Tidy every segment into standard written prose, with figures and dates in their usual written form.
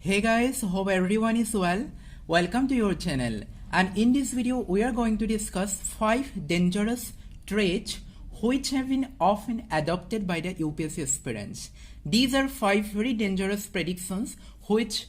Hey guys, hope everyone is well. Welcome to your channel. And in this video, we are going to discuss 5 dangerous traits which have been often adopted by the UPSC aspirants. These are 5 very dangerous predictions which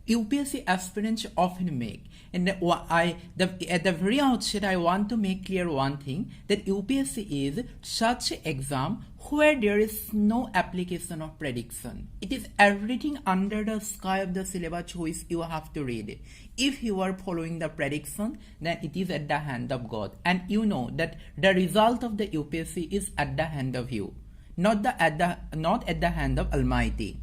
UPSC aspirants often make. And at the very outset, I want to make clear one thing, that UPSC is such an exam where there is no application of prediction. It is everything under the sky of the syllabus which you have to read. If you are following the prediction, then it is at the hand of God. And you know that the result of the UPSC is at the hand of you, not at the hand of Almighty.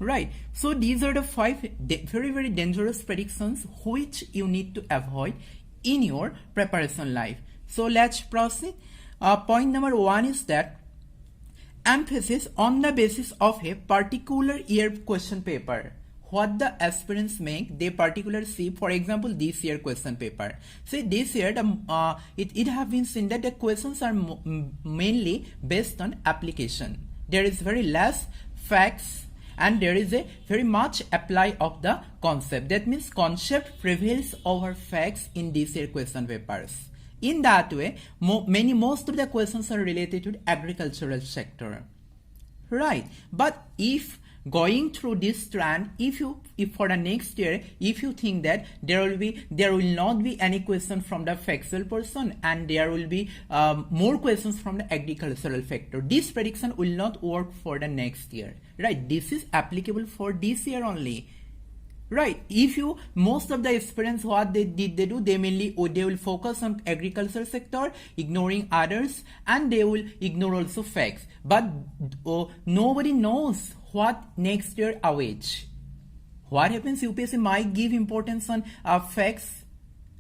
Right, so these are the 5 very dangerous predictions which you need to avoid in your preparation life. So let's proceed. Point number 1 is that emphasis on the basis of a particular year question paper. What the aspirants make, they particularly see, for example, this year question paper. See, this year it have been seen that the questions are mainly based on application. There is very less facts and there is a very much apply of the concept. That means concept prevails over facts in this year question papers. In that way, most of the questions are related to the agricultural sector. Right, but if going through this strand, if for the next year, if you think that there will not be any question from the factual person and there will be more questions from the agricultural sector, this prediction will not work for the next year. Right, this is applicable for this year only. Right, most of the aspirants, what they do, they will focus on agricultural sector, ignoring others, and they will ignore also facts. But nobody knows what next year awaits. What happens? UPSC might give importance on facts.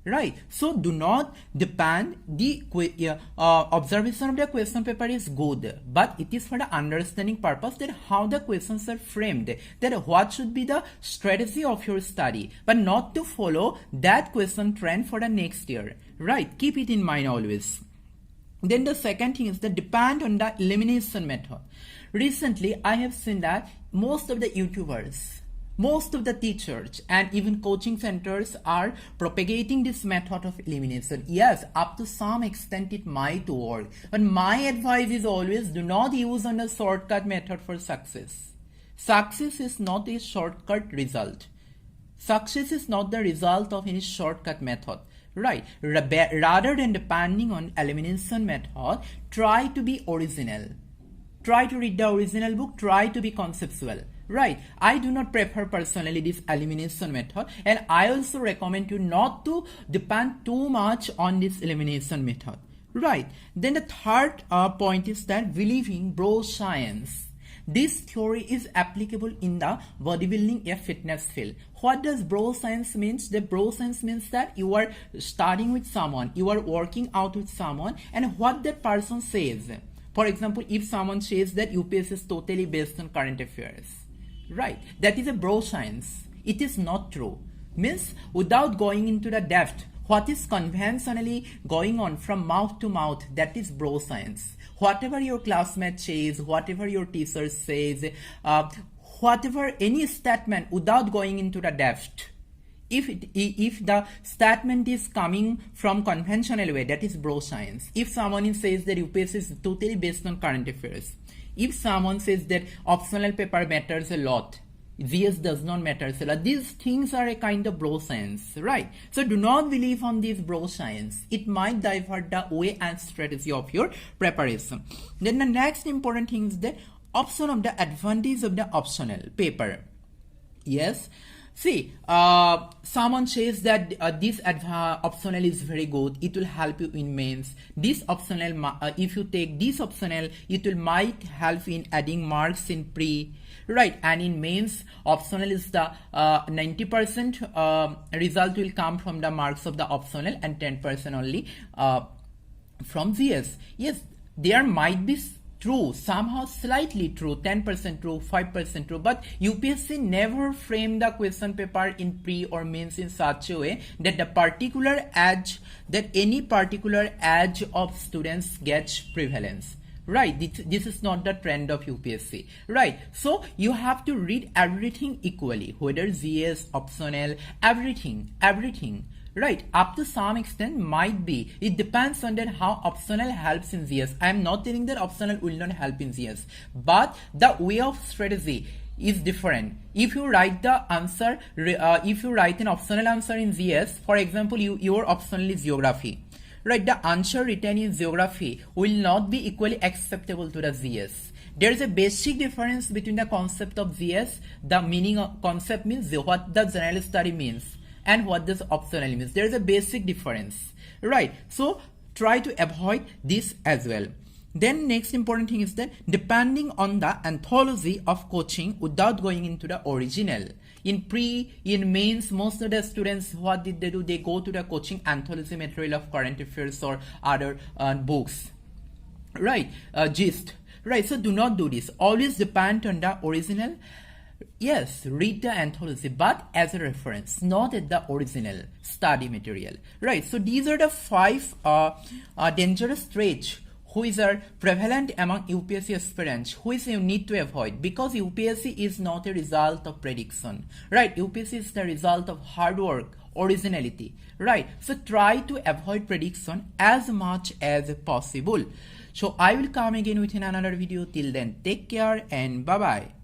Right, so do not depend the observation of the question paper is good, but it is for the understanding purpose that how the questions are framed, that what should be the strategy of your study, but not to follow that question trend for the next year. Right, keep it in mind always. Then the second thing is that depend on the elimination method. Recently, I have seen that most of the YouTubers, most of the teachers and even coaching centers are propagating this method of elimination. Yes, up to some extent it might work, but my advice is always do not use on a shortcut method for success. Success is not a shortcut result. Success is not the result of any shortcut method. Right, rather than depending on elimination method, try to be original. Try to read the original book, try to be conceptual. Right, I do not prefer personally this elimination method, and I also recommend you not to depend too much on this elimination method. Right, then the third point is that believing bro science. This theory is applicable in the bodybuilding fitness field. What does bro science means? The bro science means that you are studying with someone, you are working out with someone, and what that person says. For example, if someone says that UPSC is totally based on current affairs, right, that is a bro science. It is not true. Means without going into the depth, what is conventionally going on from mouth to mouth, that is bro science. Whatever your classmate says, whatever your teacher says, whatever any statement without going into the depth, if the statement is coming from conventional way, that is bro science. If someone says that UPSC is totally based on current affairs, if someone says that optional paper matters a lot, GS does not matter a lot, these things are a kind of bro science, right? So do not believe on this bro science. It might divert the way and strategy of your preparation. Then the next important thing is the option of the advantage of the optional paper. Yes. See, someone says that this optional is very good, it will help you in mains. This optional, if you take this optional, it might help in adding marks in pre, right? And in mains, optional is the 90% result will come from the marks of the optional and 10% only from GS. Yes, there might be true, somehow slightly true, 10% true, 5% true, but UPSC never framed the question paper in pre or mains in such a way that the particular edge, that any particular edge of students gets prevalence. right? This is not the trend of UPSC, right? So you have to read everything equally, whether GS, optional, everything, right? Up to some extent might be, it depends on that how optional helps in GS. I am not telling that optional will not help in GS, but the way of strategy is different. If you write the answer, if you write an optional answer in GS, for example, your optional is geography, right? The answer written in geography will not be equally acceptable to the GS. There is a basic difference between the concept of GS, the meaning of concept means what the general study means, and what this optional means. There is a basic difference, right? So try to avoid this as well. Then next important thing is that depending on the anthology of coaching without going into the original. In mains, most of the students, what did they do? They go to the coaching anthology material of current affairs or other books, right? Gist, right? So do not do this. Always depend on the original. Yes, read the anthology, but as a reference, not at the original study material, right? So these are the 5 dangerous traits which are prevalent among UPSC aspirants, which you need to avoid, because UPSC is not a result of prediction, right? UPSC is the result of hard work, originality, right? So try to avoid prediction as much as possible. So I will come again with another video. Till then, take care and bye bye.